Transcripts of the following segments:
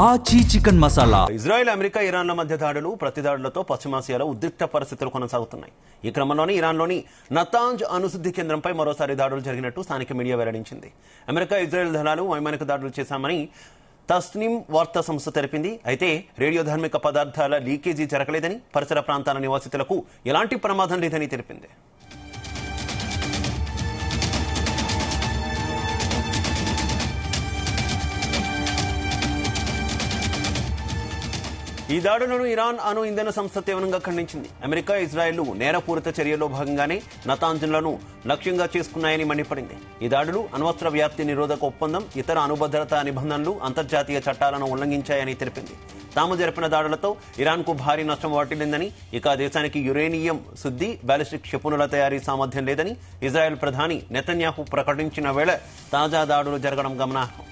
ఆచి chicken masala. Israel, America, ఇరాన్ల మధ్య దాడులు, ప్రతిదాడులతో పశ్చిమాసియాలో ఉద్రిక్త పరిస్థితులు కొనసాగుతున్నాయి. ఈ క్రమంలోనే ఇరాన్లోని నతాంజ్ అణుశుద్ధి కేంద్రంపై మరోసారి దాడులు జరిగినట్టు స్థానిక మీడియా వెల్లడించింది. అమెరికా, ఇజ్రాయెల్ దళాలు వైమానిక దాడులు చేశామని తస్నిమ్ వార్తా సంస్థ తెలిపింది. అయితే రేడియో ధార్మిక పదార్థాల లీకేజీ జరగలేదని, పరిసర ప్రాంతాల నివాసితులకు ఎలాంటి ప్రమాదం లేదని తెలిపింది. ఈ దాడులను ఇరాన్ అణు ఇంధన సంస్థ తీవ్రంగా ఖండించింది. అమెరికా, ఇజ్రాయెల్ నేరపూరిత చర్యలో భాగంగానే నతాంజ్లను లక్ష్యంగా చేసుకున్నాయని మండిపడింది. ఈ దాడులు అణ్వస్త్ర వ్యాప్తి నిరోధక ఒప్పందం, ఇతర అణుభద్రతా నిబంధనలు, అంతర్జాతీయ చట్టాలను ఉల్లంఘించాయని తెలిపింది. తాము జరిపిన దాడులతో ఇరాన్కు భారీ నష్టం వాటిల్లిందని, ఇక దేశానికి యురేనియం శుద్ధి, బాలిస్టిక్ క్షిపణుల తయారీ సామర్థ్యం లేదని ఇజ్రాయెల్ ప్రధాని నెతన్యాహు ప్రకటించిన వేళ తాజా దాడులు జరగడం గమనార్హం.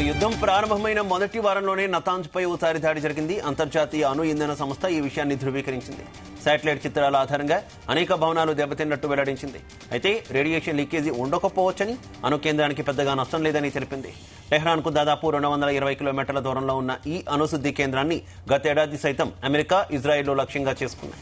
యుద్ధం ప్రారంభమైన మొదటి వారంలోనే నతాంజ్పై ఓసారి దాడి జరిగింది. అంతర్జాతీయ అణు ఇంధన సంస్థ ఈ విషయాన్ని ధృవీకరించింది. శాటిలైట్ చిత్రాల ఆధారంగా అనేక భవనాలు దెబ్బతిన్నట్టు వెల్లడించింది. అయితే రేడియేషన్ లీకేజీ ఉండకపోవచ్చని, అణు కేంద్రానికి పెద్దగా నష్టం లేదని తెలిపింది. టెహ్రాన్కు దాదాపు 220 కిలోమీటర్ల దూరంలో ఉన్న ఈ అణుశుద్ధి కేంద్రాన్ని గతేడాది సైతం అమెరికా, ఇజ్రాయెల్ లక్ష్యంగా చేసుకున్నాయి.